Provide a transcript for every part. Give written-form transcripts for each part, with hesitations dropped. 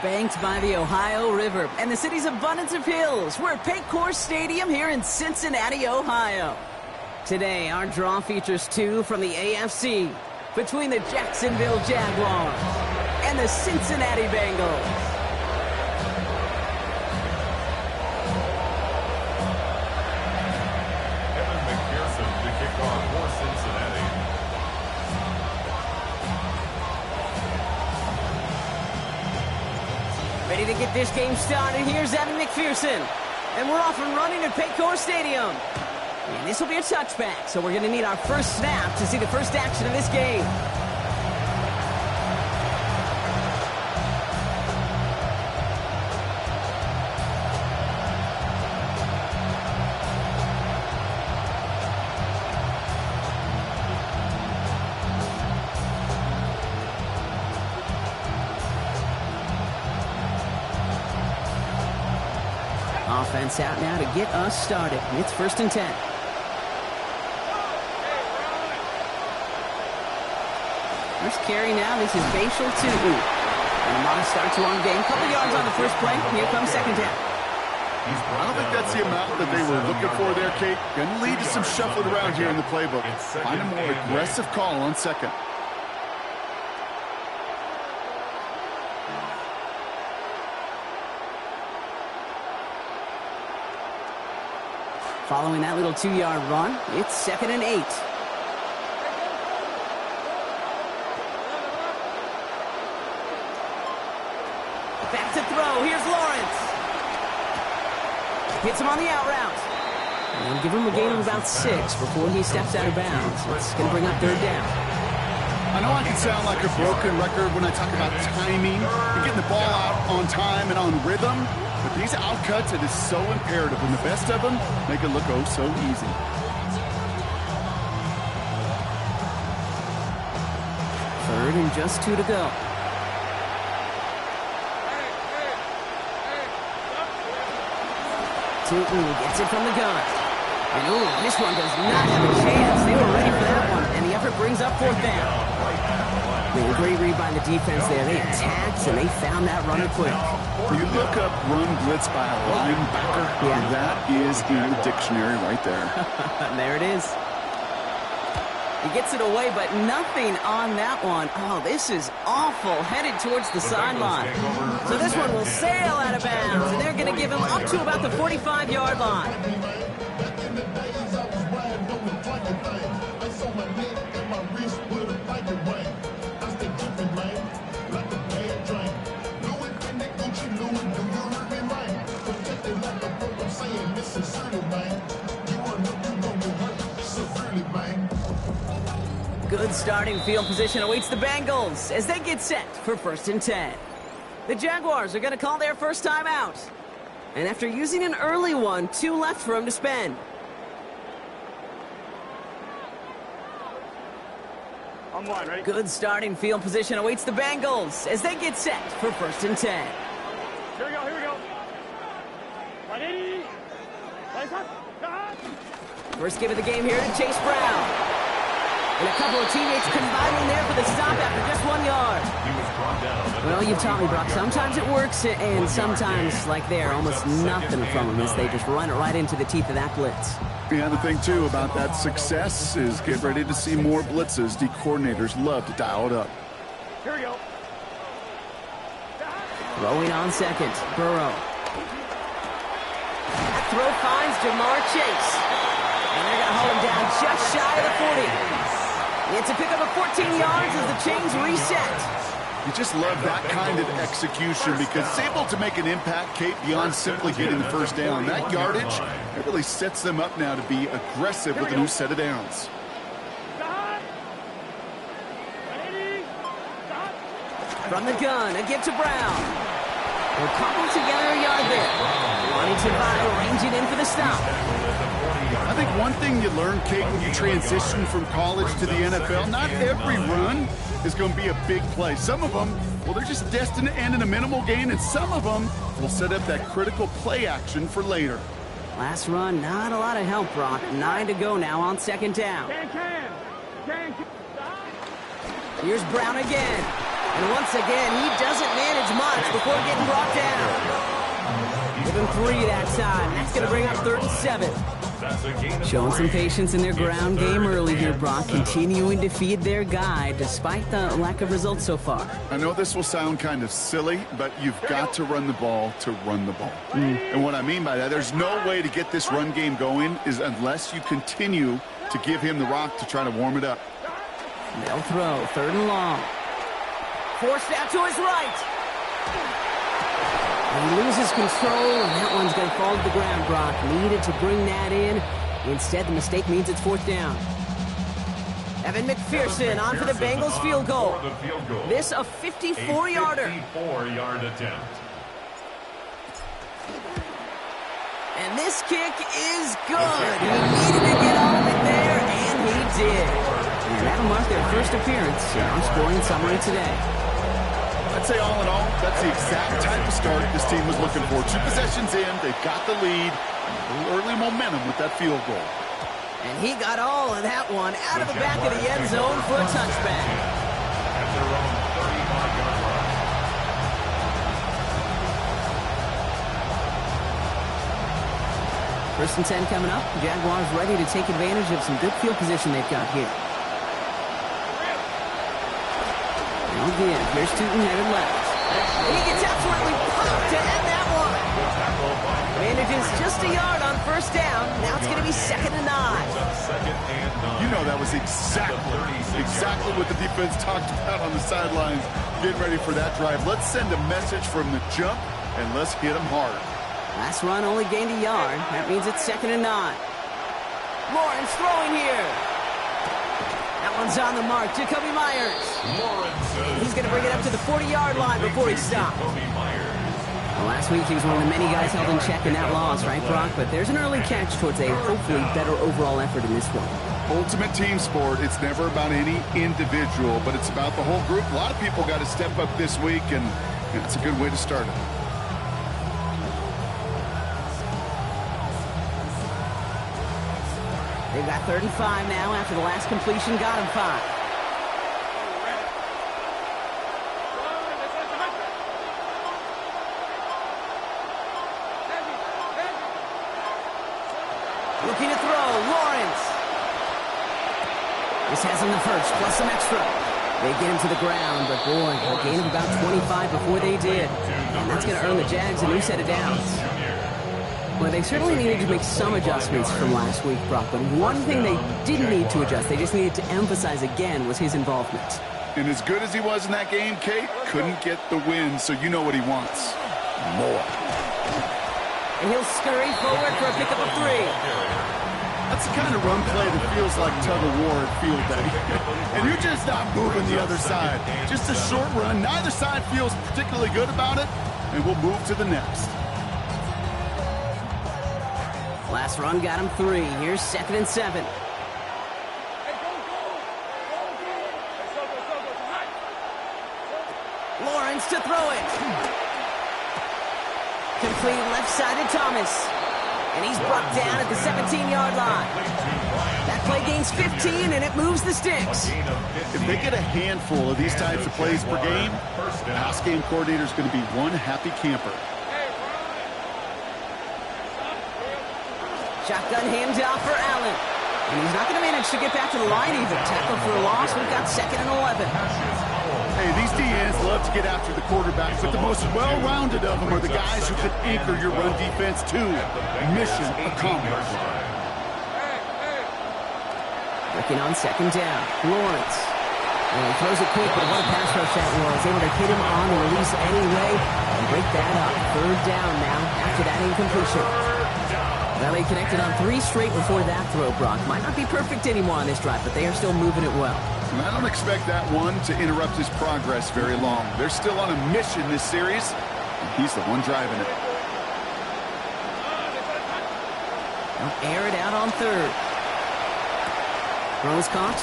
banked by the Ohio River and the city's abundance of hills. We're at Paycor Stadium here in Cincinnati, Ohio. Today, our draw features two from the AFC between the Jacksonville Jaguars and the Cincinnati Bengals. Ready to get this game started. Here's Evan McPherson. And we're off and running at Paycor Stadium. And this will be a touchback, so we're going to need our first snap to see the first action of this game. Offense out now to get us started. It's 1st and 10. First carry now. This is Bashal Tootin. And Amon starts one game. Couple yards on the first play. Here comes 2nd down. I don't think that's the amount that they were looking for there, Kate. Going to lead to some shuffling around here in the playbook. Find a more aggressive call on 2nd. Following that little 2-yard run, it's 2nd and 8. Back to throw. Here's Lawrence. Hits him on the out route. And give him a gain of about 6 before he steps out of bounds. It's going to bring up 3rd down. I know I can sound like a broken record when I talk about timing and getting the ball out on time and on rhythm. But these outcuts, it is so imperative. And the best of them make it look oh so easy. Third and just 2 to go. Tootin gets it from the gun. And ooh, this one does not have a chance. They were ready for that one. And the effort brings up 4th down. A great read by the defense there. They attacked and they found that runner quick. You look up run blitz by a linebacker, that is in the dictionary right there. There it is. He gets it away, but nothing on that one. Oh, this is awful. Headed towards the sideline. So this one will sail out of bounds, and they're going to give him up to about the 45-yard line. Good starting field position awaits the Bengals as they get set for 1st and 10. The Jaguars are going to call their first time out. And after using an early one, 2 left for him to spend. I'm line, ready? Good starting field position awaits the Bengals as they get set for 1st and 10. Here we go, here we go. Ready? Lights up. First give of the game here to Chase Brown. And a couple of teammates combining there for the stop after just 1 yard. Well, you've taught me, Brock. Sometimes it works, and sometimes, like there, almost nothing from them as they just run it right into the teeth of that blitz. Yeah, the thing, too, about that success is get ready to see more blitzes. The coordinators love to dial it up. Here we go. Throwing on 2nd, Burrow. That throw finds Jamar Chase. And they're going to hold him down just shy of the 40. It's a pickup of 14 yards as the chains reset. You just love that kind of execution because it's able to make an impact, Kate, beyond simply getting the first down. That yardage, it really sets them up now to be aggressive with a new set of downs. From the gun, a give to Brown. They'll cobble together a yard there. Huntington Vine ranging in for the stop. I think one thing you learn, Kate, when you transition from college to the NFL, not every run is going to be a big play. Some of them, well, they're just destined to end in a minimal gain, and some of them will set up that critical play action for later. Last run, not a lot of help, Brock. 9 to go now on 2nd down. Can. Here's Brown again. And once again, he doesn't manage much before getting brought down. Give him 3 that time. That's going to bring up 3rd and 7. Showing some patience in their ground game early here, Brock. Continuing to feed their guy despite the lack of results so far. I know this will sound kind of silly, but you've got to run the ball to run the ball. And what I mean by that, there's no way to get this run game going is unless you continue to give him the rock to try to warm it up. They'll throw 3rd and long. Forced out to his right. And he loses control, and that one's going to fall to the ground, Brock. Needed to bring that in. Instead, the mistake means it's 4th down. Evan McPherson on for the Bengals field goal. This a 54-yarder. 54-yard attempt. And this kick is good. He needed to get all of it there, and he did. And that'll mark their first appearance in our scoring summary today. I'd say all in all, that's the exact type of start this team was looking for. 2 possessions in, they've got the lead, a little early momentum with that field goal. And he got all of that one out of the back of the end zone for a touchback. At their own 35-yard line. First and 10 coming up. Jaguars ready to take advantage of some good field position they've got here. Now again, here's Tootin headed left. And he gets absolutely popped to end that one. Manages just a yard on 1st down. Now it's going to be 2nd and 9. You know that was exactly what the defense talked about on the sidelines, getting ready for that drive. Let's send a message from the jump, and let's hit them hard. Last run only gained a yard. That means it's 2nd and 9. Lawrence throwing here. That one's on the mark. Jacoby Myers. He's going to bring it up to the 40-yard line before he stops. Well, last week he was one of the many guys held in check in that loss, right, Brock? But there's an early catch towards a hopefully better overall effort in this one. Ultimate team sport. It's never about any individual, but it's about the whole group. A lot of people got to step up this week, and it's a good way to start it. They've got 3rd and 5 now after the last completion got him 5. Looking to throw, Lawrence. This has him the first, plus some extra. They get him to the ground, but boy, a gain of about 25 before they did. And that's going to earn the Jags a new set of downs. Well, they certainly needed to make some adjustments from last week, Brock. But one thing they didn't need to adjust, they just needed to emphasize again, was his involvement. And as good as he was in that game, Kate, couldn't get the win, so you know what he wants. More. And he'll scurry forward for a pickup of 3. That's the kind of run play that feels like tug-of-war at field day. And you're just not moving the other side. Just a short run. Neither side feels particularly good about it, and we'll move to the next. Last run got him 3. Here's 2nd and 7. Lawrence to throw it. Complete left-sided Thomas. And he's brought down at the 17-yard line. That play gains 15, and it moves the sticks. If they get a handful of these types of plays per game, the pass game coordinator is going to be one happy camper. Shotgun handoff for Allen. And he's not going to manage to get back to the line either. Tackle for a loss. We've got 2nd and 11. Hey, these DNs love to get after the quarterback, but the most well-rounded of them are the guys who can anchor your run defense too. Mission accomplished. Working on 2nd down. Lawrence. And he throws it quick, but what a pass rush that was. Able to hit him on the release anyway and break that up. 3rd down now after that incompletion. Well, they connected on 3 straight before that throw, Brock. Might not be perfect anymore on this drive, but they are still moving it well. And I don't expect that one to interrupt his progress very long. They're still on a mission this series, and he's the one driving it. They'll air it out on 3rd. Throw's caught.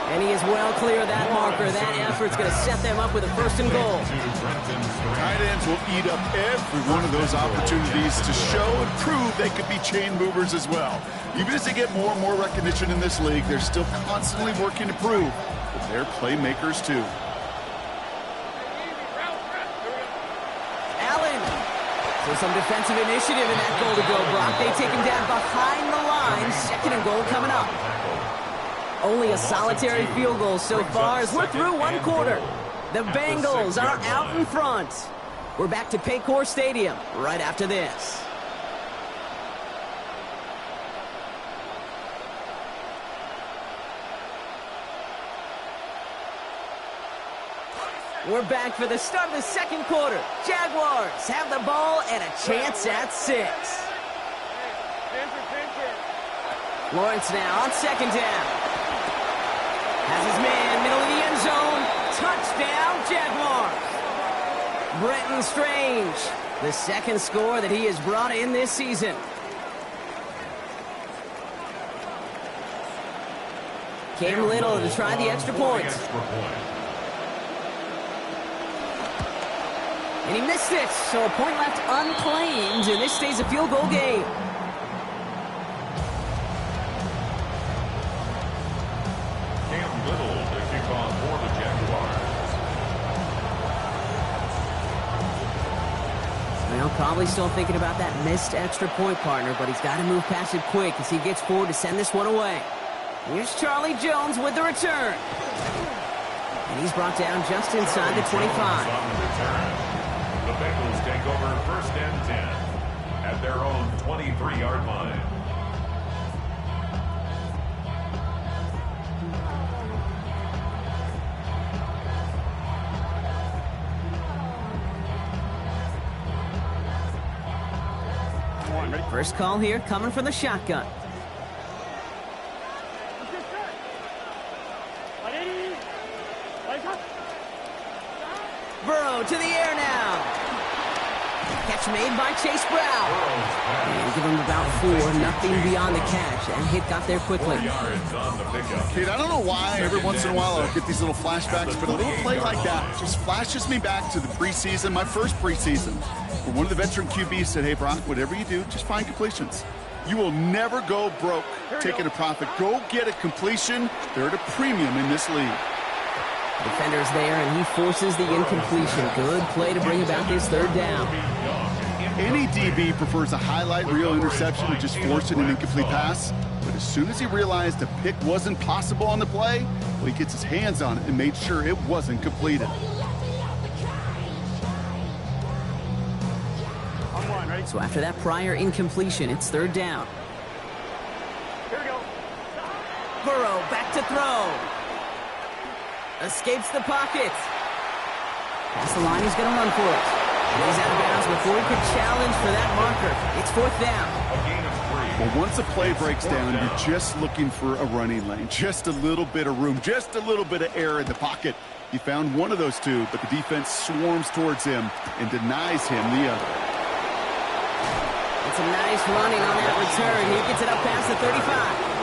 And he is well clear of that marker. That effort's going to set them up with a 1st and goal. Tight ends will eat up every one of those opportunities to show and prove they could be chain movers as well. Even as they get more and more recognition in this league, they're still constantly working to prove that they're playmakers too. So some defensive initiative in that goal to go, Brock. They take him down behind the line. Second and goal coming up. Only a solitary field goal so far as we're through one quarter. The Bengals are out in front. We're back to Paycor Stadium right after this. We're back for the start of the second quarter. Jaguars have the ball and a chance at 6. Lawrence now on second down. Has his man, middle of the end zone. Touchdown, Jaguars. Brenton Strange, the second score that he has brought in this season. Cam Little to try the extra point. And he missed it, so a point left unclaimed, and this stays a field goal game. Cam Little to kick off for the Jaguars. Well, probably still thinking about that missed extra point, partner, but he's got to move past it quick as he gets forward to send this one away. Here's Charlie Jones with the return. And he's brought down just inside the 25. The Bengals take over first and 10 at their own 23-yard line. First call here coming from the shotgun. Burrow to the air now. Catch made by Chase Brown. And give him about 4, nothing beyond the catch. And hit got there quickly. Kid, I don't know why every once in a while I'll get these little flashbacks, but a little play like that just flashes me back to the preseason, my first preseason, where one of the veteran QBs said, hey, Brock, whatever you do, just find completions. You will never go broke taking a profit. Go get a completion. They're at a premium in this league. Defender's there, and he forces the incompletion. Good play to bring about this third down. Any DB prefers a highlight reel interception to just forcing an incomplete pass. But as soon as he realized a pick wasn't possible on the play, well, he gets his hands on it and made sure it wasn't completed. So after that prior incompletion, it's third down. Here we go. Burrow back to throw. Escapes the pocket. Past the line, he's going to run for it. And he's out of bounds before he could challenge for that marker. It's fourth down. Well, once a play breaks down, you're just looking for a running lane. Just a little bit of room, just a little bit of air in the pocket. He found one of those two, but the defense swarms towards him and denies him the other. It's a nice running on that return. He gets it up past the 35.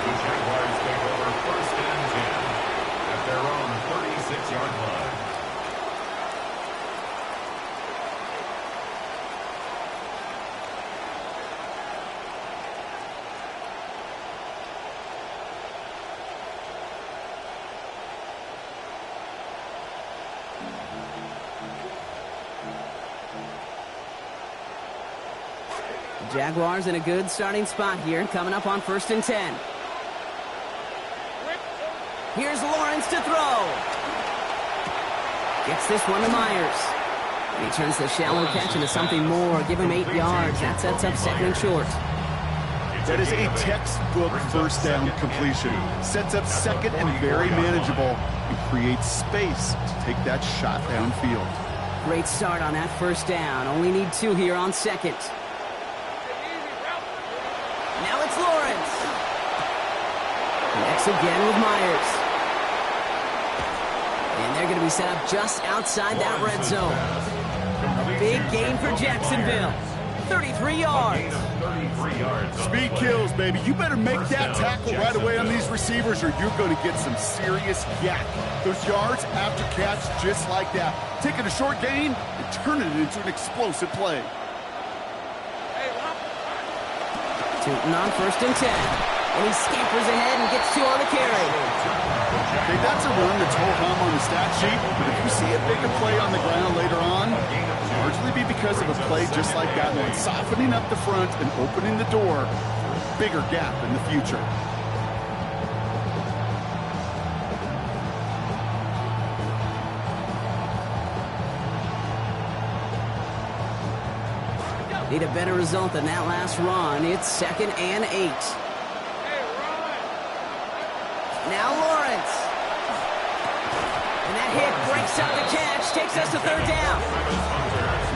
The Jaguars take over first and 10 at their own 36-yard line. Jaguars in a good starting spot here, coming up on first and 10. Here's Lawrence to throw. Gets this one to Myers. And he turns the shallow catch into something more. Give him 8 yards. That sets up second and short. That is a textbook first down completion. Sets up second and very manageable and creates space to take that shot downfield. Great start on that first down. Only need 2 here on second. Now it's Lawrence. Next again with Myers. And they're going to be set up just outside that red zone. A big gain for Jacksonville. 33 yards. Speed kills, baby. You better make that tackle right away on these receivers or you're going to get some serious yak. Those yards after catch just like that. Taking a short gain and turning it into an explosive play. Tootin on first and 10. And he scampers ahead and gets 2 on the carry. Okay, that's a run that's ho-hum on the stat sheet, but if you see a bigger play on the ground later on, it'll largely be because of a play just like that one, softening up the front and opening the door, bigger gap in the future. Need a better result than that last run. It's 2nd and 8. Now Lawrence. And that hit breaks up the catch, takes us to 3rd down.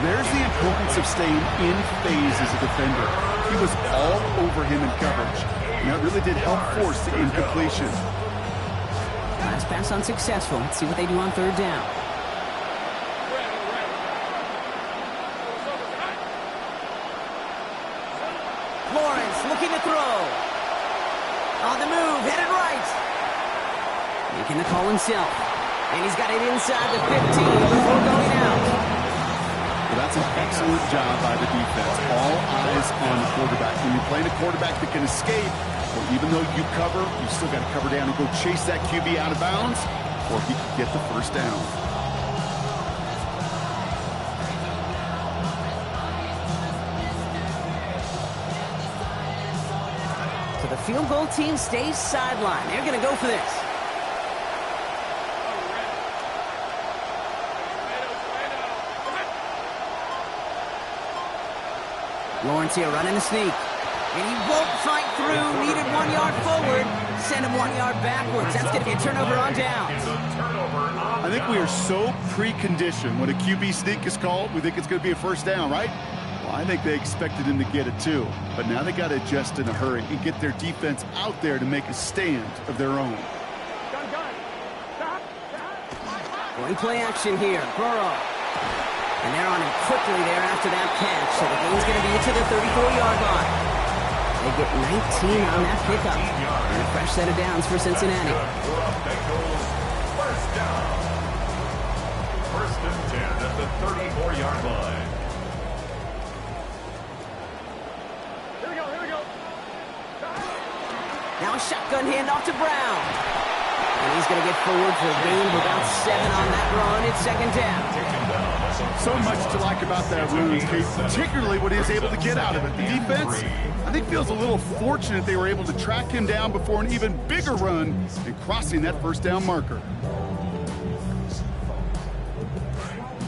There's the importance of staying in phase as a defender. He was all over him in coverage, and that really did help force the incompletion. Last pass unsuccessful. Let's see what they do on 3rd down. Lawrence looking to throw. On the move, headed right. Making the call himself. And he's got it inside the 15 before going out. Well, that's an excellent job by the defense. All eyes on the quarterback. When you're playing a quarterback that can escape, well, even though you cover, you still got to cover down and go chase that QB out of bounds, or he could get the 1st down. So the field goal team stays sidelined. They're going to go for this. Lawrence here running the sneak. And he won't fight through. Needed 1 yard forward. Send him 1 yard backwards. That's going to be a turnover on downs. I think we are so preconditioned when a QB sneak is called, we think it's going to be a 1st down, right? Well, I think they expected him to get it too. But now they got to adjust in a hurry and get their defense out there to make a stand of their own. Going play action here. Burrow. And they're on him quickly there after that catch. So the game's going to be to the 34-yard line. They get 19 on that pickup. And a fresh set of downs for Cincinnati. First down. 1st and 10 at the 34-yard line. Here we go. Now a shotgun handoff to Brown. And he's going to get forward for a gain of about 7 on that run. It's 2nd down. So much to like about that run, Kate, particularly what he was able to get out of it. The defense, I think, feels a little fortunate they were able to track him down before an even bigger run and crossing that 1st down marker.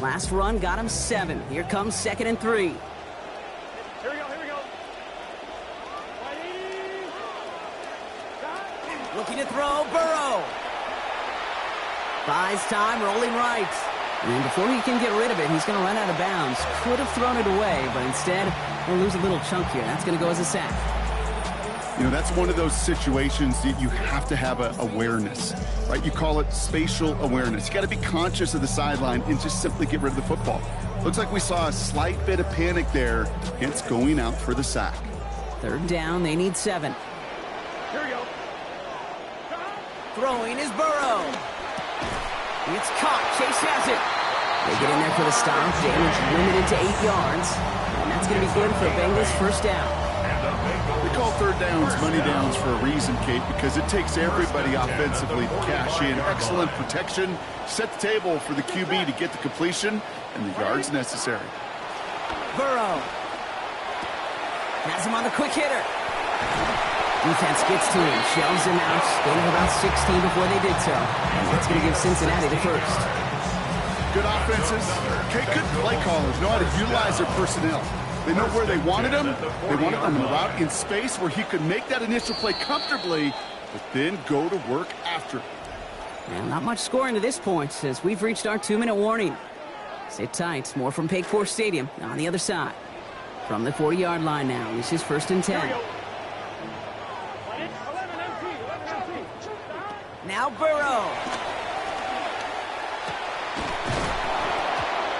Last run got him 7. Here comes 2nd and 3. Here we go. Looking to throw, Burrow. Buys time, rolling right. And before he can get rid of it, he's going to run out of bounds. Could have thrown it away, but instead, he'll lose a little chunk here. That's going to go as a sack. You know, that's one of those situations that you have to have awareness, right? You call it spatial awareness. You got to be conscious of the sideline and just simply get rid of the football. Looks like we saw a slight bit of panic there, hence going out for the sack. 3rd down, they need 7. Here we go. Throwing is Burrow. It's caught. Chase has it. They get in there for the stop. Damage limited to 8 yards. And that's going to be good for Bengals 1st down. We call 3rd downs money downs for a reason, Kate, because it takes everybody offensively to cash in. Excellent protection. Set the table for the QB to get the completion and the yards necessary. Burrow. Has him on the quick hitter. Defense gets to him, shoves him out. Gain of about 16 before they did so. And that's going to give Cincinnati the 1st. Good offenses. Okay, good play callers know how to utilize their personnel. They know where they wanted him. They wanted them in a route in space where he could make that initial play comfortably, but then go to work after. Well, not much scoring to this point as we've reached our 2-minute warning. Sit tight. More from Paycor Stadium on the other side. From the 40-yard line now. This is 1st and 10. Now Burrow.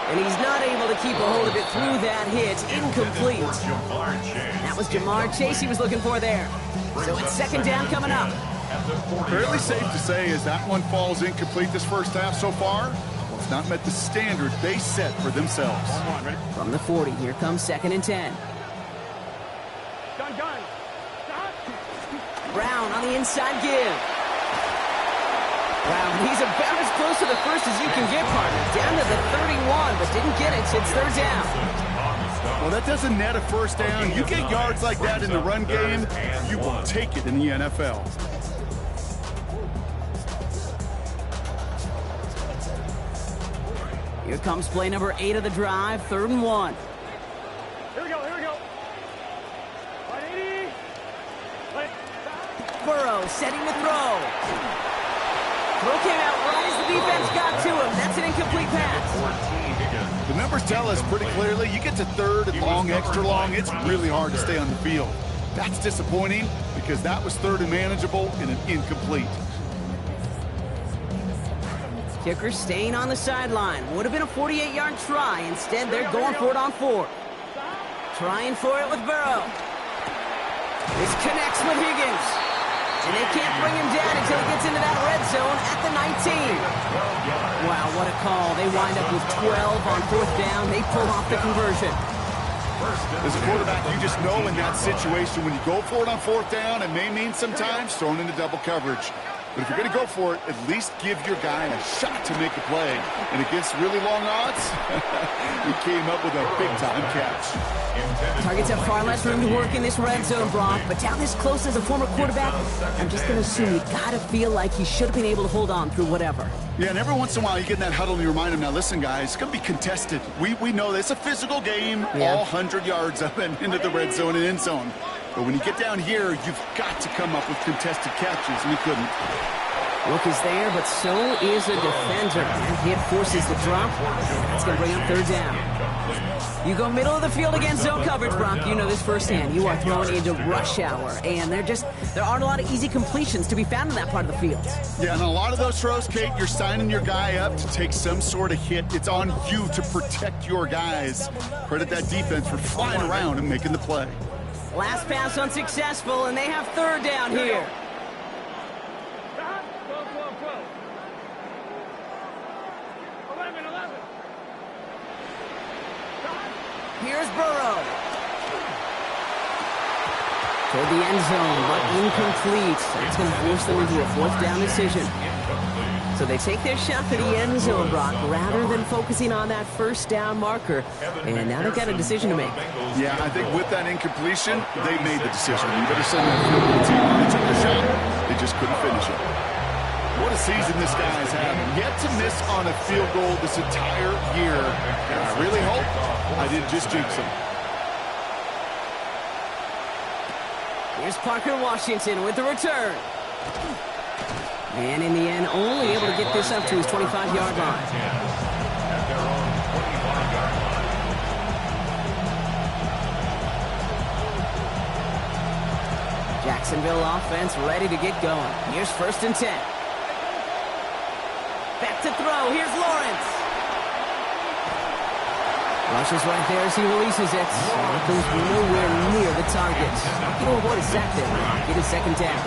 And he's not able to keep a hold of it through that hit. Incomplete. That was Jamar Chase he was looking for there. So it's 2nd down coming up. Fairly safe to say as that one falls incomplete this 1st half so far. Well, it's not met the standard they set for themselves. From the 40, here comes 2nd and 10. Brown on the inside give. Wow, he's about as close to the first as you can get, partner. Down to the 31, but didn't get it, so it's third down. Well, that doesn't net a first down. You get yards like that in the run game, you will take it in the NFL. Here comes play number 8 of the drive, 3rd and 1. Here we go, here we go. 180. Burrow setting the throw. Throw came out right as the defense got to him. That's an incomplete pass. The numbers tell us pretty clearly, you get to 3rd and long, extra long, it's really hard to stay on the field. That's disappointing because that was 3rd and manageable and an incomplete. Kicker staying on the sideline. Would have been a 48-yard try. Instead, they're going for it on 4. Trying for it with Burrow. This connects with Higgins. And they can't bring him down until he gets into that red zone at the 19. Wow, what a call. They wind up with 12 on 4th down. They pull off the conversion. As a quarterback, you just know in that situation, when you go for it on 4th down, it may mean sometimes thrown into double coverage. But if you're going to go for it, at least give your guy a shot to make a play. And against really long odds, he came up with a big-time catch. Targets have far less room to work in this red zone, Brock. But down this close as a former quarterback, I'm just going to assume you got to feel like he should have been able to hold on through whatever. Yeah, and every once in a while you get in that huddle and you remind him, now listen, guys, it's going to be contested. We know this. It's a physical game, all 100 yards up and into the red zone and end zone. But when you get down here, you've got to come up with contested catches, and he couldn't. Look is there, but so is a defender. And hit forces the drop. That's going to bring up 3rd down. You go middle of the field against zone coverage, Brock. You know this firsthand. You are thrown into rush hour, and there aren't a lot of easy completions to be found in that part of the field. Yeah, and a lot of those throws, Kate, you're signing your guy up to take some sort of hit. It's on you to protect your guys. Credit that defense for flying around and making the play. Last pass unsuccessful, and they have 3rd down here. Stop. 12. 11. Here's Burrow. Toward the end zone, but incomplete. That's going to force them into a 4th down decision. So they take their shot for the end zone, Brock, rather than focusing on that 1st down marker. And now they've got a decision to make. Yeah, I think with that incompletion, they made the decision. You better send that field goal team on. They took the shot. They just couldn't finish it. What a season this guy has had. Yet to miss on a field goal this entire year. And I really hope I didn't just jinx him. Here's Parker Washington with the return. And in the end, only able to get this up to his 25-yard line. Jacksonville offense ready to get going. Here's 1st and 10. Back to throw. Here's Lawrence. Rushes right there as he releases it. It goes nowhere near the target. You don't avoid a sack there. Get his 2nd down.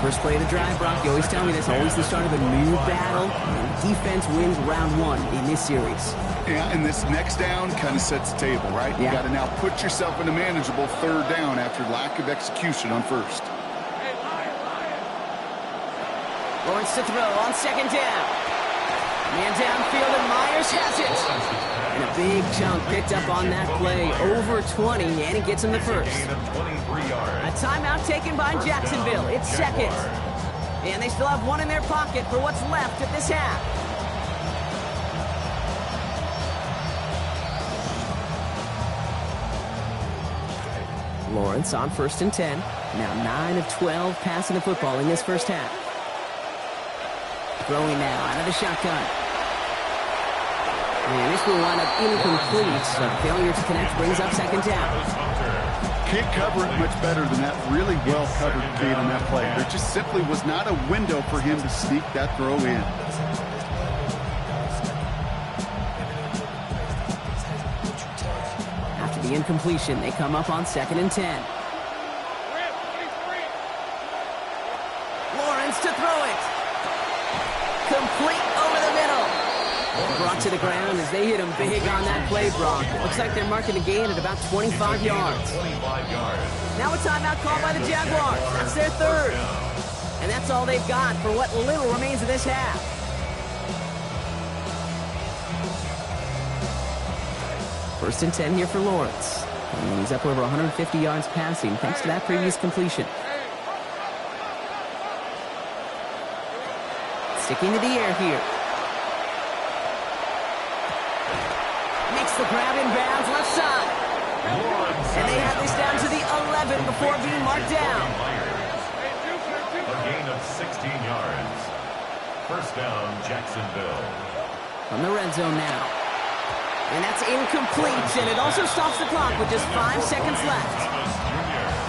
First play of the drive, Brock, you always tell me this, always the start of a new battle, and defense wins round 1 in this series. Yeah, and this next down kind of sets the table, right? Yeah. You got to now put yourself in a manageable 3rd down after lack of execution on 1st. Lawrence to throw on 2nd down. Man downfield, and Myers has it. And a big chunk picked up on that play, over 20, and he gets him the 1st. A timeout taken by Jacksonville. It's 2nd. And they still have 1 in their pocket for what's left of this half. Lawrence on 1st and 10. Now 9 of 12 passing the football in this 1st half. Throwing now out of the shotgun. And this will wind up incomplete. So failure to connect brings up 2nd down. Can't cover it much better than that really well-covered gate on that play. There just simply was not a window for him to sneak that throw in. After the incompletion, they come up on 2nd and 10. Lawrence to throw it. Complete over the middle. Brought to the ground as they hit him big on that play, Brock. It looks like they're marking a gain at about 25 yards. Now a timeout called by the Jaguars. That's their third. And that's all they've got for what little remains of this half. First and 10 here for Lawrence. And he's up over 150 yards passing thanks to that previous completion. Sticking to the air here. Makes the grab in bounds left side. And they have this down to the 11 before being marked down. A gain of 16 yards. First down, Jacksonville. From the red zone now. And that's incomplete, and it also stops the clock with just 5 seconds left.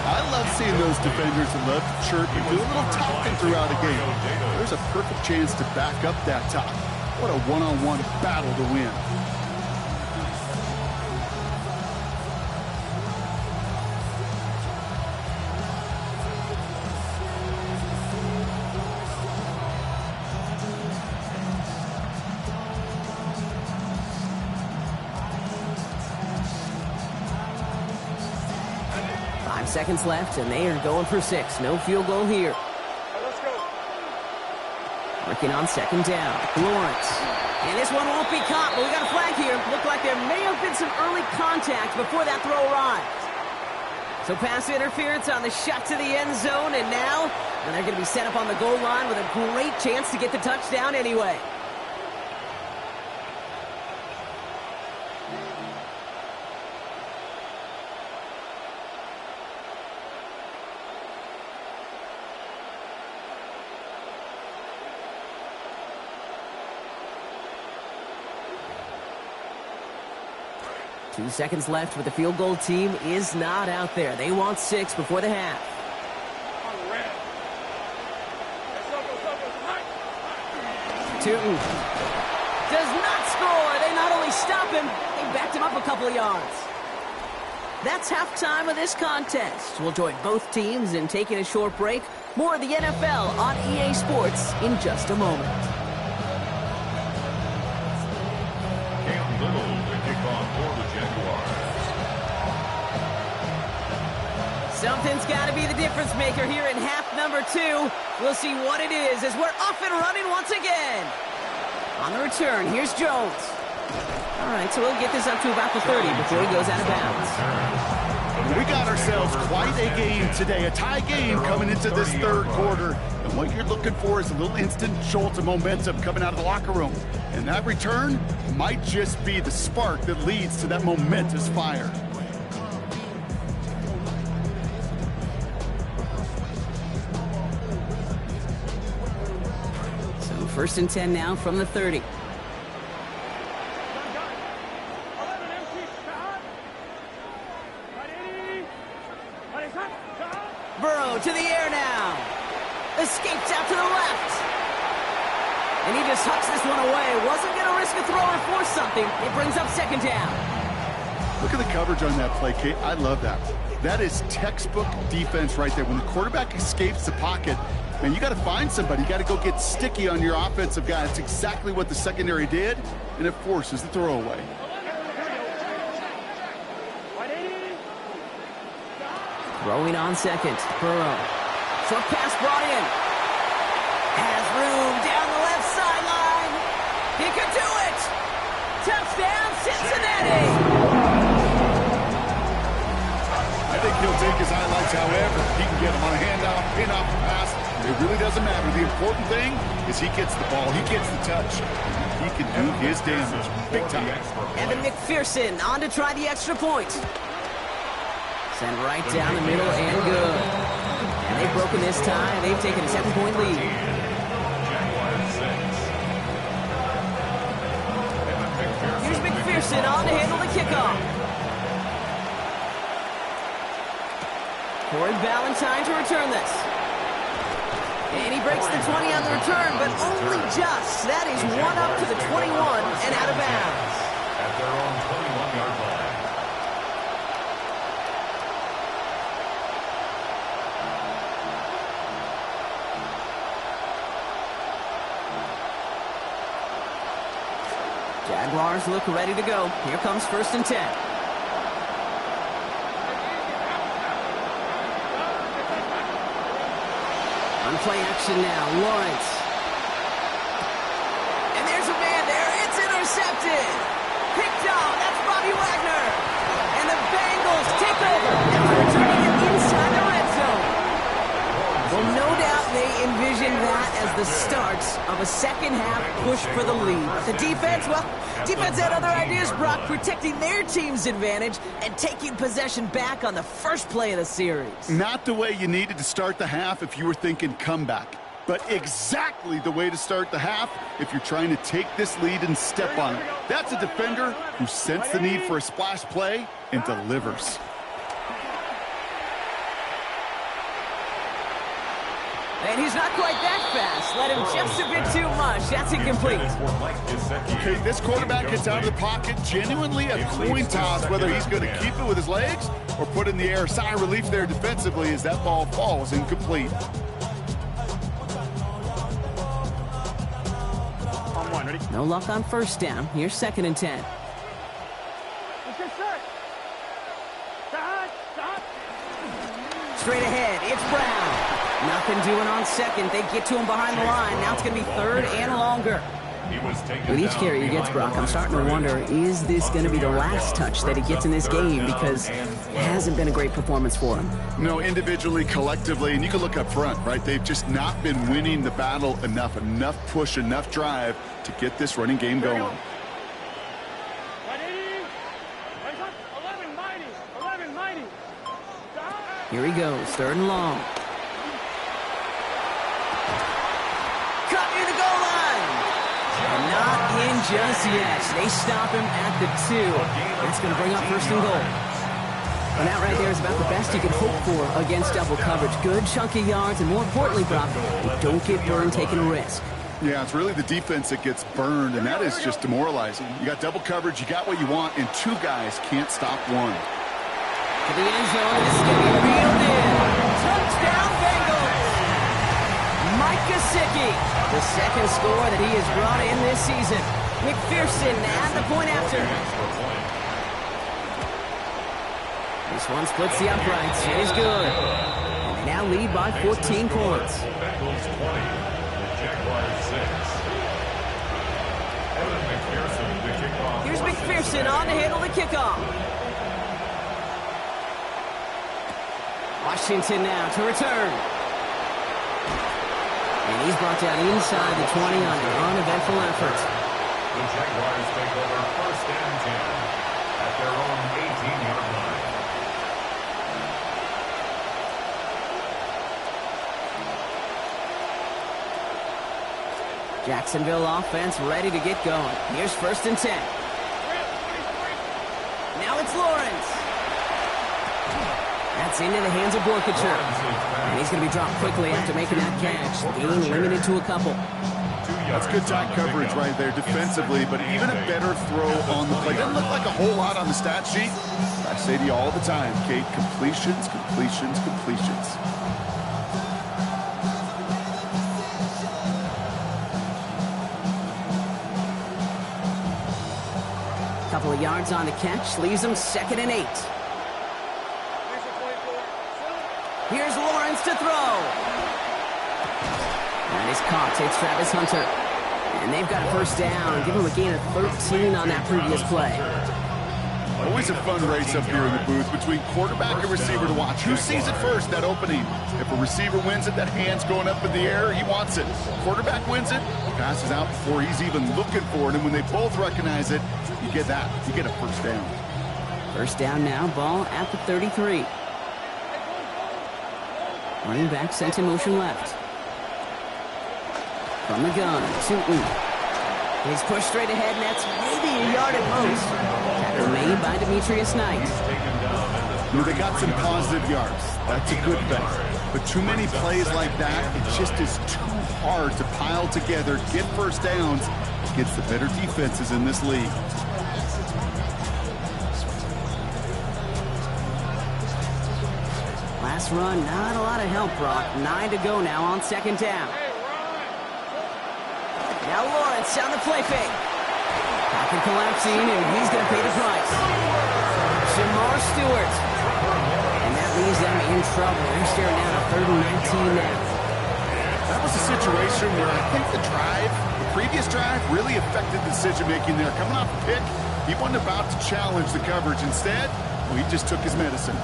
I love seeing those defenders that love to chirp and do a little talking throughout a game. There's a perfect chance to back up that talk. What a one-on-one battle to win. 5 seconds left, and they are going for 6. No field goal here. Let's go. Working on second down. Lawrence. And this one won't be caught, but we got a flag here. Looked like there may have been some early contact before that throw arrived. So pass interference on the shot to the end zone, and now they're going to be set up on the goal line with a great chance to get the touchdown anyway. Two seconds left, but the field goal team is not out there. They want 6 before the half. Tootin does not score. They not only stop him, they backed him up a couple of yards. That's halftime of this contest. We'll join both teams in taking a short break. More of the NFL on EA Sports in just a moment. Something's got to be the difference maker here in half number 2. We'll see what it is as we're off and running once again. On the return, here's Jones. All right, so we'll get this up to about the 30 before he goes out of bounds. We got ourselves quite a game today, a tie game coming into this third quarter. And what you're looking for is a little instant jolt of momentum coming out of the locker room. And that return might just be the spark that leads to that momentous fire. First and 10 now from the 30. Burrow to the air now. Escapes out to the left. And he just hucks this one away. Wasn't going to risk a throw or force something. It brings up second down. Look at the coverage on that play, Kate. I love that. That is textbook defense right there. When the quarterback escapes the pocket, man, you got to find somebody. You got to go get sticky on your offensive guy. That's exactly what the secondary did, and it forces the throwaway. Throwing on second. Burrow. Short pass brought in. Has room down the left sideline. He could do it. Touchdown, Cincinnati. I think he'll take his highlights however he can get them on a handoff, pin-off pass. It really doesn't matter. The important thing is he gets the ball. He gets the touch. He can do his damage big time. Evan McPherson on to try the extra point. Sent right down the middle and good. And they've broken this tie. They've taken a 7-point lead. Here's McPherson on to handle the kickoff. Corey Ballantyne to return this. And he breaks the 20 on the return, but only just. That is one up to the 21 and out of bounds. At their own 21-yard line. Jaguars look ready to go. Here comes 1st and 10. On play action now, Lawrence. And there's a man there. It's intercepted. Picked off. That's Bobby Wagner. And the Bengals take over. Now returning it inside the red zone. Well, no doubt they envisioned that as the start of a second-half push for the lead. The defense, well, defense had other ideas, Brock, protecting their team's advantage and taking possession back on the first play of the series. Not the way you needed to start the half if you were thinking comeback, but exactly the way to start the half if you're trying to take this lead and step on it. That's a defender who sensed the need for a splash play and delivers. And he's not quite that fast. Let him just a bit too much. That's incomplete. Okay, this quarterback gets out of the pocket. Genuinely a coin toss whether he's going to keep it with his legs or put it in the air. Sigh of relief there defensively as that ball falls incomplete. On one, ready? No luck on 1st down. Here's 2nd and 10. Straight ahead, it's Brown. Nothing doing on 2nd. They get to him behind the line. Now it's going to be 3rd and longer. With each carry he gets, Brock, I'm starting to wonder, is this going to be the last touch that he gets in this game? Because it hasn't been a great performance for him. No, individually, collectively, and you can look up front, right? They've just not been winning the battle enough push, enough drive to get this running game going. Here he goes, 3rd and long. Cut near the goal line. And not in just yet. They stop him at the 2. That's going to bring up 1st and goal. And that right there is about the best you can hope for against double coverage. Good chunky yards, and more importantly, Brock, don't get burned taking a risk. Yeah, it's really the defense that gets burned, and that is just demoralizing. You got double coverage, you got what you want, and 2 guys can't stop one. To the end zone, and this is going to be reeled in. Touchdown, Bengals! Mike Gesicki, the 2nd score that he has brought in this season. McPherson at the point after. This one splits the uprights. It is good. And they now lead by 14 points. Bengals 20, the Jaguars 6. Here's McPherson on to handle the kickoff. Washington now to return. And he's brought down inside the 20 on an uneventful effort. The Jaguars take over 1st and 10 at their own 18-yard line. Jacksonville offense ready to get going. Here's 1st and 10. Now it's Lawrence. That's into the hands of Borkacher. And he's going to be dropped quickly after making that catch. Gain limited to a couple. That's good tight coverage right there defensively, but even a better throw on the play. Doesn't look like a whole lot on the stat sheet. I say to you all the time, Kate, completions, completions, completions. Couple of yards on the catch, leaves him 2nd and 8. Here's Lawrence to throw. That is caught. It's Travis Hunter. And they've got a 1st down. Give him a gain of 13 on that previous play. Always a fun race up here in the booth between quarterback and receiver to watch. Who sees it first, that opening? If a receiver wins it, that hand's going up in the air, he wants it. Quarterback wins it, passes out before he's even looking for it. And when they both recognize it, you get that. You get a 1st down. 1st down now, ball at the 33. Running back sent in motion left. From the gun, Sutton. He's pushed straight ahead, and that's maybe a yard at most. Tackle made by Demetrius Knight. You know, they got some positive yards. That's a good thing. But too many plays like that, it just is too hard to pile together, get 1st downs against the better defenses in this league. Last run, not a lot of help, Brock. 9 to go now on 2nd down. Now Lawrence on the play fake. Pocket Pocket collapsing, and he's going to pay the price. Jamar Stewart. And that leaves them in trouble. They're staring down a 3rd and 19 now. That was a situation where I think the previous drive, really affected decision-making there. Coming off a pick, he wasn't about to challenge the coverage. Instead, well, he just took his medicine.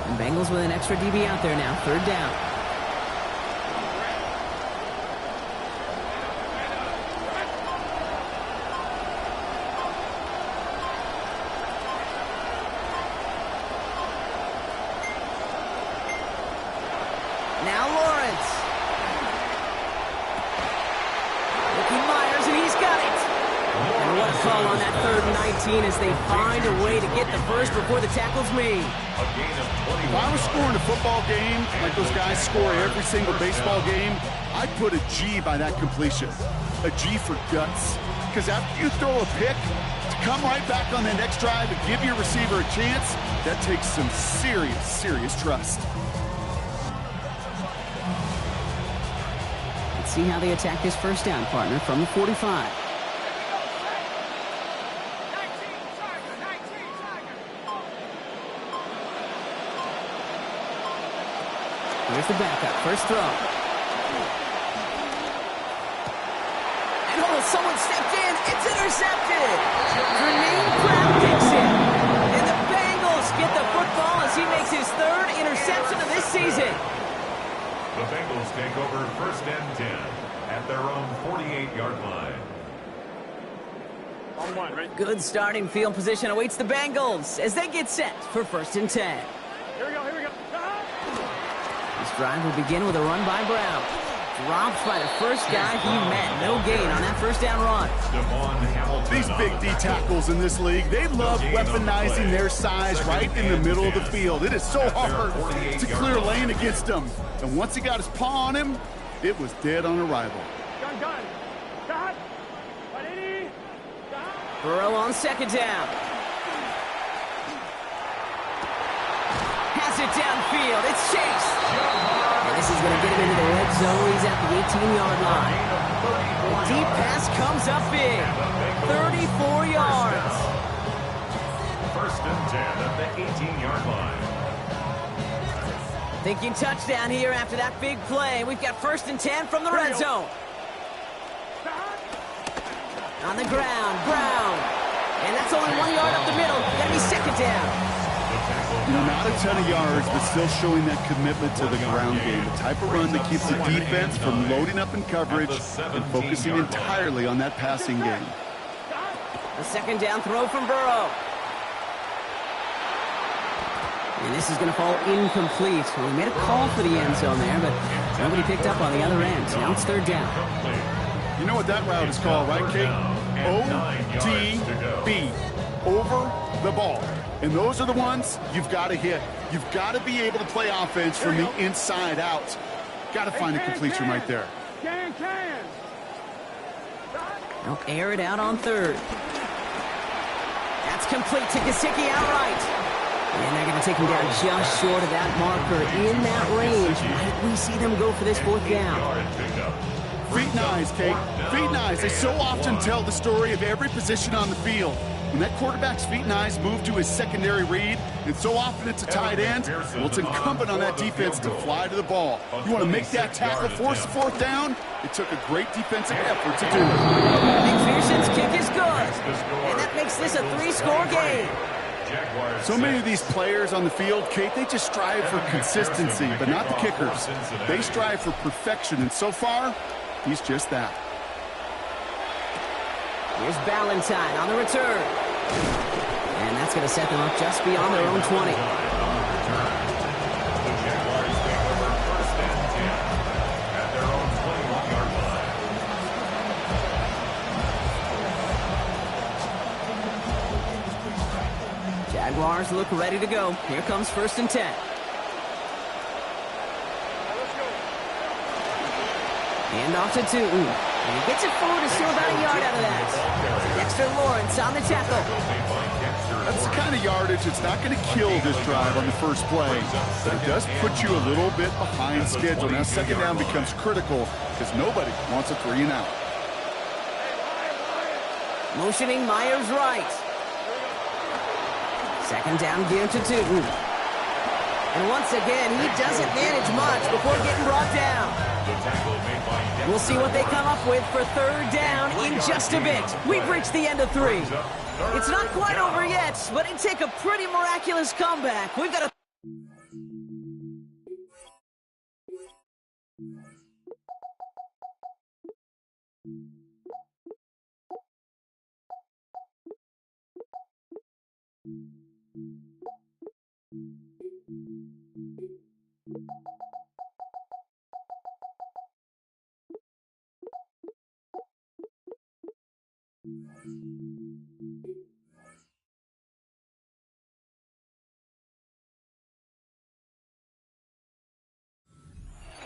And Bengals with an extra DB out there now. 3rd down. Now Lawrence. Ricky Myers, and he's got it. And what a call on that 3rd and 19 as they find a way to get the first before the tackle's made. If I was scoring a football game like those guys score every single baseball game, I'd put a G by that completion. A G for guts. Because after you throw a pick, to come right back on the next drive and give your receiver a chance, that takes some serious, serious trust. See how they attack this first down, partner, from the 45. Here's the backup. First throw. And someone stepped in. It's intercepted. Jermaine Pratt picks it. And the Bengals get the football as he makes his 3rd interception of this season. The Bengals take over 1st and 10 at their own 48-yard line. On 1, right? Good starting field position awaits the Bengals as they get set for 1st and 10. Here we go, here we go. This drive will begin with a run by Brown. Dropped by the first guy he met. No gain on that first down run. These big D tackles in this league, they love weaponizing their size right in the middle of the field. It is so hard to clear lane against them. And once he got his paw on him, it was dead on arrival. Gun. Got. 180. Got. Burrow on 2nd down. Has it downfield. It's Chase. And this is going to get him into the red zone. He's at the 18-yard line. The deep pass comes up big. 34 yards. 1st and 10 at the 18-yard line. Thinking touchdown here after that big play. We've got 1st and 10 from the red zone. On the ground, Brown. And that's only 1 yard up the middle. Got to be 2nd down. Not a ton of yards, but still showing that commitment to the ground game. The type of run that keeps the defense from loading up in coverage and focusing entirely on that passing game. The 2nd down throw from Burrow. And this is going to fall incomplete. Well, he made a call for the end zone there, but nobody picked up on the other end. Now it's 3rd down. You know what that route is called, right, Kate? ODB. Over the ball. And those are the ones you've got to hit. You've got to be able to play offense from the inside out. Got to find a completion right there. They'll air it out on 3rd. That's complete to Gesicki outright. And they're going to take him down just short of that marker. In that range, might we see them go for this 4th down? Feet and eyes, Kate. Feet and eyes. They so often tell the story of every position on the field. When that quarterback's feet and eyes move to his secondary read, and so often it's a tight end, well, it's incumbent on that defense to fly to the ball. You want to make that tackle, force the 4th down? It took a great defensive effort to do it. McPherson's kick is good. And that makes this a 3-score game. So many of these players on the field, Kate, they just strive for consistency, but not the kickers. They strive for perfection, and so far, he's just that. Here's Ballantyne on the return. And that's going to set them up just beyond their own 20. The Jaguars take over 1st and 10 at their own 21-yard line. Jaguars look ready to go. Here comes 1st and 10. Hand off to Tootin. And he gets it forward to steal about a yard out of that. Dexter Lawrence on the tackle. That's the kind of yardage that's not going to kill this drive on the first play, but it does put you a little bit behind schedule. Now second down becomes critical because nobody wants a 3 and out. Motioning Myers right. Second down give to Tootin. And once again, he doesn't manage much before getting brought down. We'll see what they come up with for third down in just a bit. We've reached the end of 3. It's not quite over yet, but it'd take a pretty miraculous comeback. We've got a...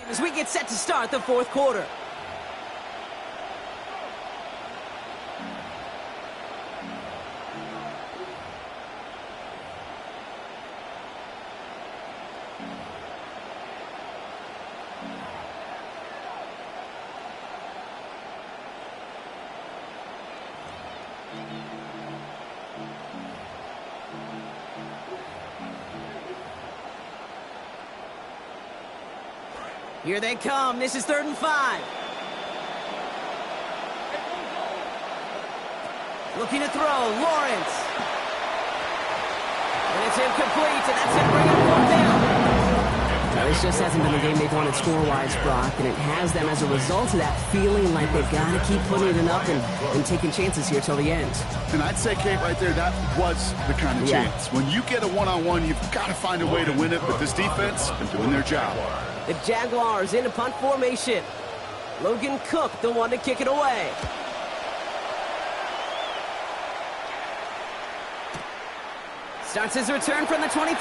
as we get set to start the fourth quarter. Here they come. This is 3rd and 5. Looking to throw. Lawrence. And it's incomplete, and that's it. Bring it 4th down. Now, this just hasn't been the game they've wanted score-wise, Brock, and it has them as a result of that feeling like they've got to keep putting it up and taking chances here till the end. And I'd say, Kate, right there, that was the kind of chance. When you get a one-on-one, you've got to find a way to win it, but this defense is doing their job. The Jaguars in a punt formation. Logan Cook, the one to kick it away. Starts his return from the 23.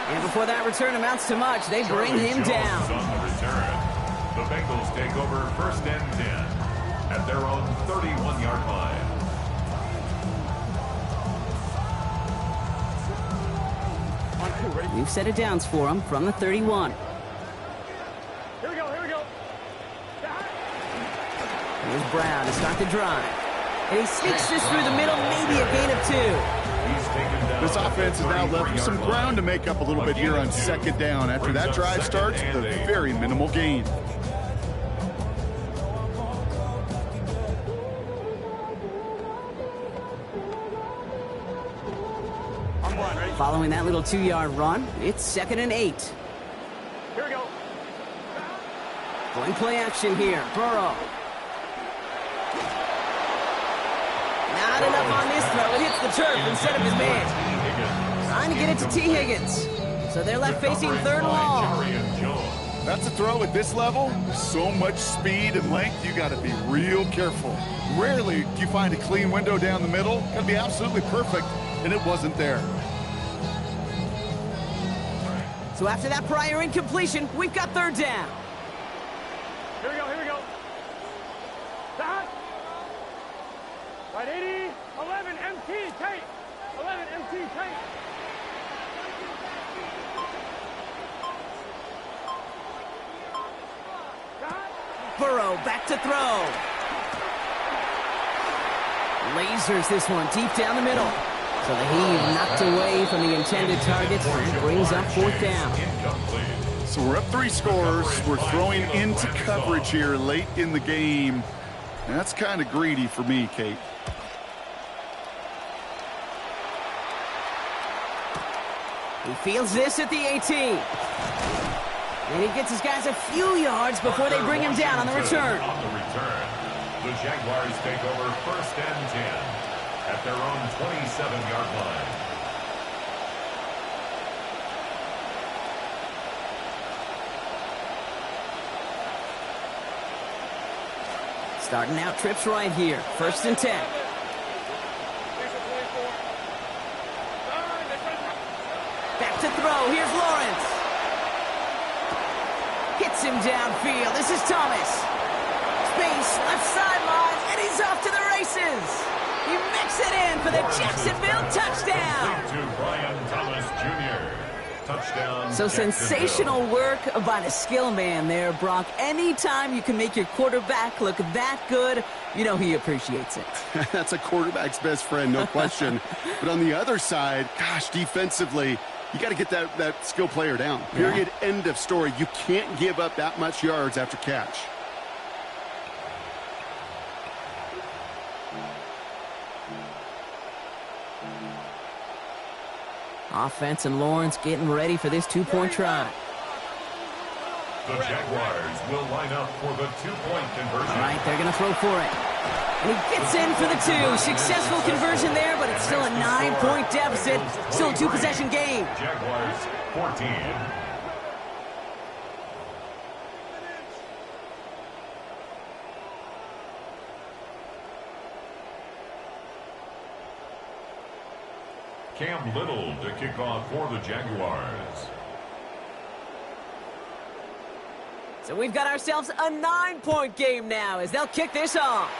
And before that return amounts to much, they bring him down. On the return. The Bengals take over 1st and 10 at their own 31-yard line. We've set it downs for him from the 31. Here we go, here we go. Here's Brown to start the drive. And he sneaks this through the middle, maybe a gain of 2. This offense is now left with some ground to make up a little bit here on second down. After that drive starts, the very minimal gain. Following that little 2-yard run, it's 2nd and 8. Here we go. Going play action here. Burrow. Not enough on this throw. It hits the turf instead of his man. Trying to get it to T. Higgins. So they're left facing 3rd and long. That's a throw at this level. So much speed and length, you got to be real careful. Rarely do you find a clean window down the middle. Got to be absolutely perfect, and it wasn't there. So after that prior incompletion, we've got 3rd down. Here we go, here we go. That. Right 80, 11, MT, tight. 11, MT, tight. Burrow back to throw. Lasers this one deep down the middle. So the heave knocked away from the intended target and brings up 4th down. So we're up 3 scores. We're throwing into coverage here late in the game. That's kind of greedy for me, Kate. He fields this at the 18. And he gets his guys a few yards before they bring him down on the return. The Jaguars take over 1st and 10 at their own 27-yard line. Starting out trips right here. 1st and 10. Back to throw. Here's Lawrence. Hits him downfield. This is Thomas. Space, left sideline, and he's off to the races. He mixed it in for the Jacksonville touchdown. To Brian Thomas Jr. Touchdown. So sensational work by the skill man there, Brock. Anytime you can make your quarterback look that good, you know he appreciates it. That's a quarterback's best friend, no question. But on the other side, gosh, defensively, you got to get that skill player down. Period. Yeah. End of story. You can't give up that much yards after catch. Offense and Lawrence getting ready for this two-point try. The Jaguars will line up for the two-point conversion. All right, they're going to throw for it. And he gets in for the two. Successful conversion there, but it's still a 9-point deficit. Still a two-possession game. Jaguars 14. Cam Little to kick off for the Jaguars. So we've got ourselves a 9-point game now as they'll kick this off.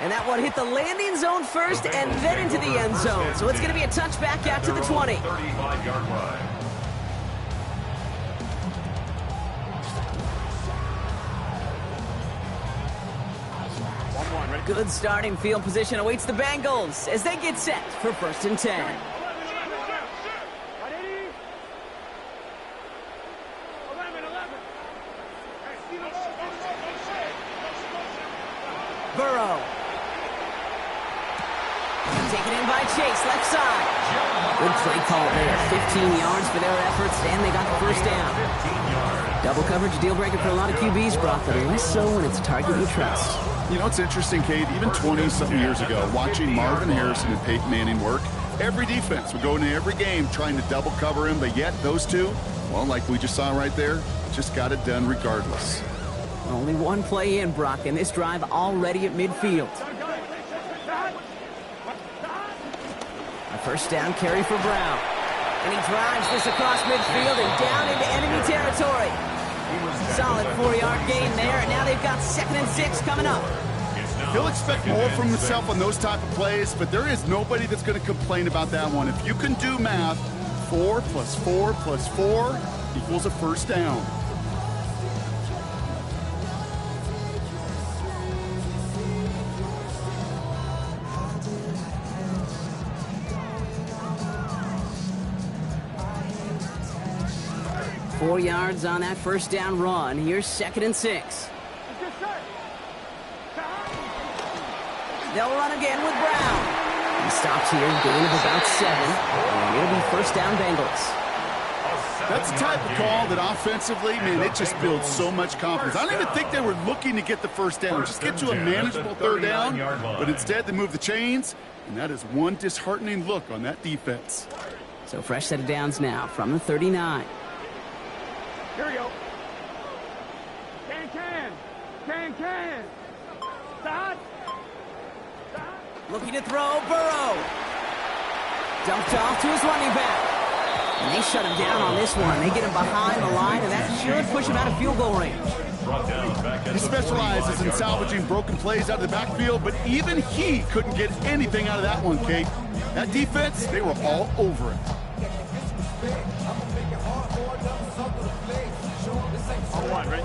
And that one hit the landing zone first and then into the end zone. So it's going to be a touchback out to the 20. 35-yard line. Good starting field position awaits the Bengals as they get set for 1st and 10. Burrow. Taken in by Chase, left side. Good play call there. 15 yards for their efforts, and they got the first down. Double coverage, deal breaker for a lot of QBs, Brock, but less so when it's a target you trust. You know, it's interesting, Kate, even 20-something years ago, watching Marvin Harrison and Peyton Manning work, every defense would go into every game trying to double cover him, but yet those two, well, like we just saw right there, just got it done regardless. Only one play in, Brock, and this drive already at midfield. A first down carry for Brown. And he drives this across midfield and down into enemy territory. Solid 4-yard gain there, and now they've got 2nd and 6 coming up. He'll expect more from himself on those type of plays, but there is nobody that's going to complain about that one. If you can do math, 4 plus 4 plus 4 equals a first down. Four yards on that first down run. Here's 2nd and 6. They'll run again with Brown. He stops here, gain of about 7. And it'll be first down Bengals. That's the type of call that offensively, man, it just builds so much confidence. I don't even think they were looking to get the first down, just get to a manageable 3rd down, but instead they move the chains, and that is one disheartening look on that defense. So fresh set of downs now from the 39. Here we go. Can. Stop. Looking to throw, Burrow. Dumped off to his running back. And they shut him down on this one. They get him behind the line, and that should push him out of field goal range. He specializes in salvaging broken plays out of the backfield, but even he couldn't get anything out of that one, Kate. That defense, they were all over it.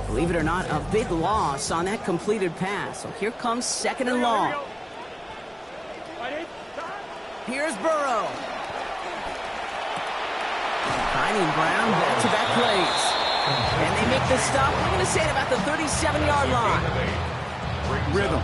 Believe it or not, a big loss on that completed pass. So here comes 2nd and long. Here's Burrow. Finding Brown, back-to-back plays. And they make the stop, I'm going to say, at about the 37-yard line. Rhythm.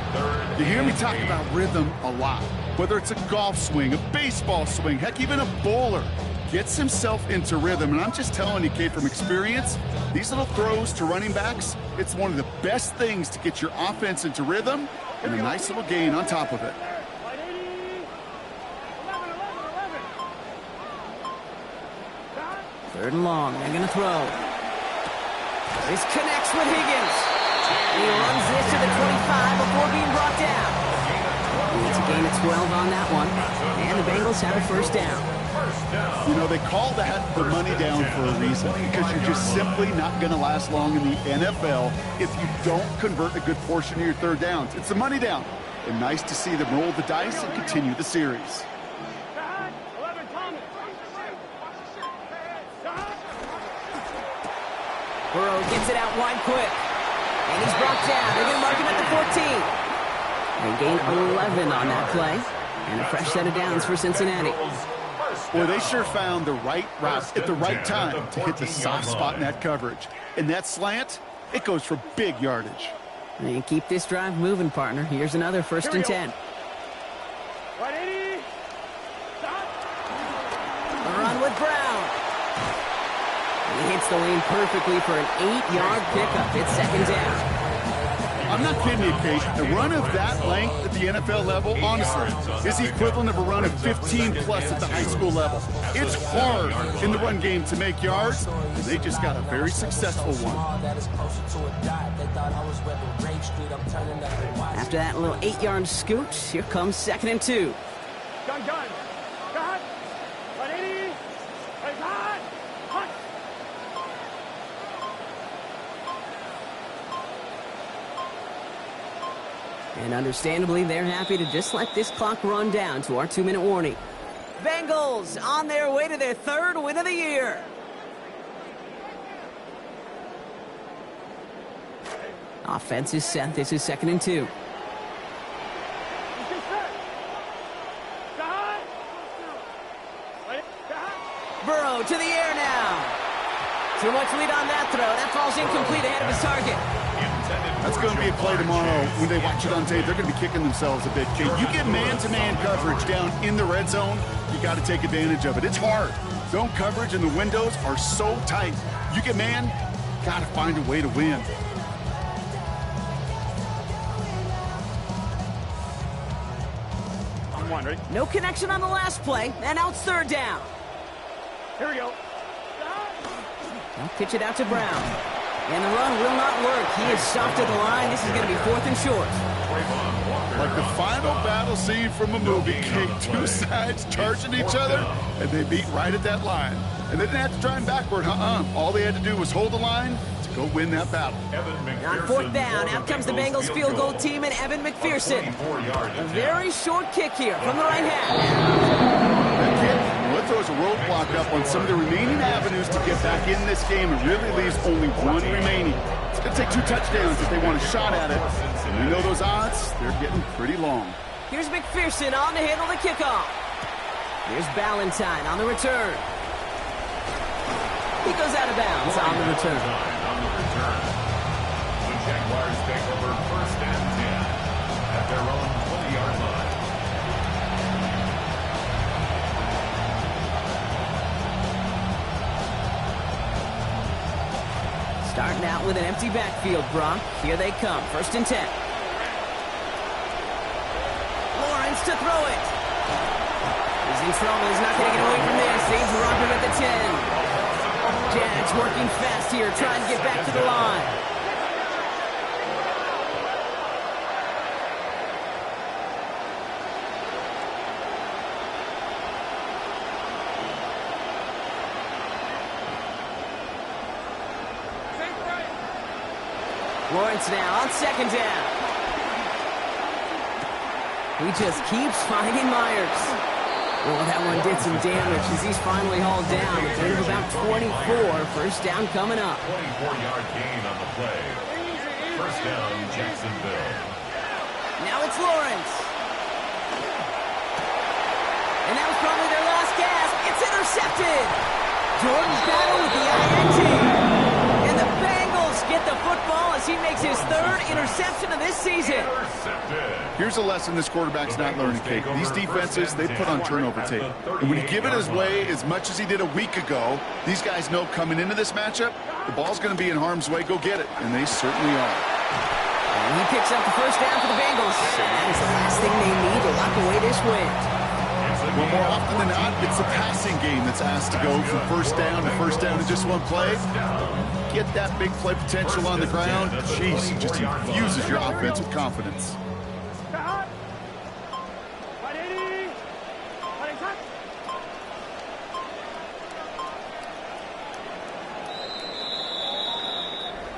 You hear me talk about rhythm a lot. Whether it's a golf swing, a baseball swing, heck, even a bowler gets himself into rhythm. And I'm just telling you, Kate, from experience, these little throws to running backs, it's one of the best things to get your offense into rhythm and a nice little gain on top of it. Third and long, they're going to throw. This connects with Higgins. He runs this to the 25 before being brought down. It's a gain of 12 on that one. And the Bengals have a first down. You know, they call that the money down for a reason, because you're just simply not going to last long in the NFL if you don't convert a good portion of your third downs. It's the money down. And nice to see them roll the dice and continue the series. Burrow gets it out wide quick. And he's brought down. They're going to mark him at the 14. They gain 11 on that play. And a fresh set of downs for Cincinnati. Boy, they sure found the right route at the right time to hit the soft spot in that coverage. And that slant, it goes for big yardage. And keep this drive moving, partner. Here's another 1st and 10. A run with Brown. He hits the lane perfectly for an 8-yard pickup. It's 2nd down. I'm not kidding you, Kate. A run of that length at the NFL level, honestly, is the equivalent of a run of 15-plus at the high school level. It's hard in the run game to make yards, and they just got a very successful one. After that little 8-yard scoot, here comes 2nd and 2. Gun. Cut. 180. Hot. Hot. And understandably, they're happy to just let this clock run down to our 2-minute warning. Bengals on their way to their 3rd win of the year. Offense is set. This is 2nd and 2. Burrow to the air now. Too much lead on that throw. That falls incomplete ahead of his target. That's going to be a play tomorrow. When they watch it on tape, they're going to be kicking themselves a bit. You get man-to-man coverage down in the red zone, you got to take advantage of it. It's hard. Zone coverage and the windows are so tight. You get man, got to find a way to win. On one, ready? No connection on the last play, and now it's 3rd down. Here we go. They'll pitch it out to Brown. And the run will not work. He is stopped at the line. This is going to be 4th and short. Like the final battle scene from a movie, Kate. Two sides charging each other, and they beat right at that line. And they didn't have to drive backward, All they had to do was hold the line to go win that battle. On 4th down, out comes the Bengals field goal team and Evan McPherson. A very short kick here from the right hand. That kick, well, it throws a roadblock up on some of the remaining avenues to get back in this game. It really leaves only one remaining. It's going to take 2 touchdowns if they want a shot at it. And we know those odds, they're getting pretty long. Here's McPherson on to handle the kickoff. Here's Ballantyne on the return. He goes out of bounds on the return. The Jaguars take over 1st and 10 at their own 20-yard line. Starting out with an empty backfield, Brock. Here they come. 1st and 10. Lawrence to throw it. He's in trouble. He's not going to get away from this. They drop him at the 10. Jags working fast here, trying to get back to the line. Lawrence now on 2nd down. He just keeps finding Myers. Well, that one did some damage as he's finally hauled down. A gain of about 24. 1st down coming up. 24-yard gain on the play. 1st down, Jacksonville. Now it's Lawrence. And that was probably their last gasp. It's intercepted. Jordan Battle with the INT. And the Bengals get the football as he makes his 3rd interception of this season. Here's a lesson this quarterback's not learning, Kate. These defenses, they put on turnover tape. And when you give it his way as much as he did a week ago, these guys know coming into this matchup, the ball's going to be in harm's way. Go get it. And they certainly are. And he picks up the 1st down for the Bengals. And that is the last thing they need to lock away this win. Well, more often than not, it's the passing game that's asked to go from 1st down to 1st down in just one play. Get that big play potential on the ground. Jeez, it just infuses your offense with confidence.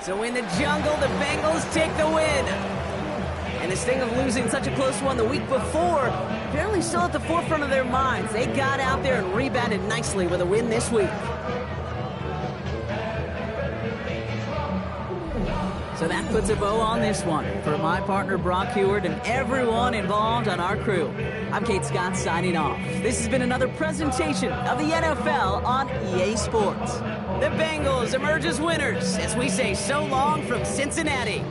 So in the jungle, the Bengals take the win. And And this thing of losing such a close one the week before, apparently still at the forefront of their minds. They got out there and rebounded nicely with a win this week. So that puts a bow on this one. For my partner, Brock Heward, and everyone involved on our crew, I'm Kate Scott signing off. This has been another presentation of the NFL on EA Sports. The Bengals emerge as winners as we say so long from Cincinnati.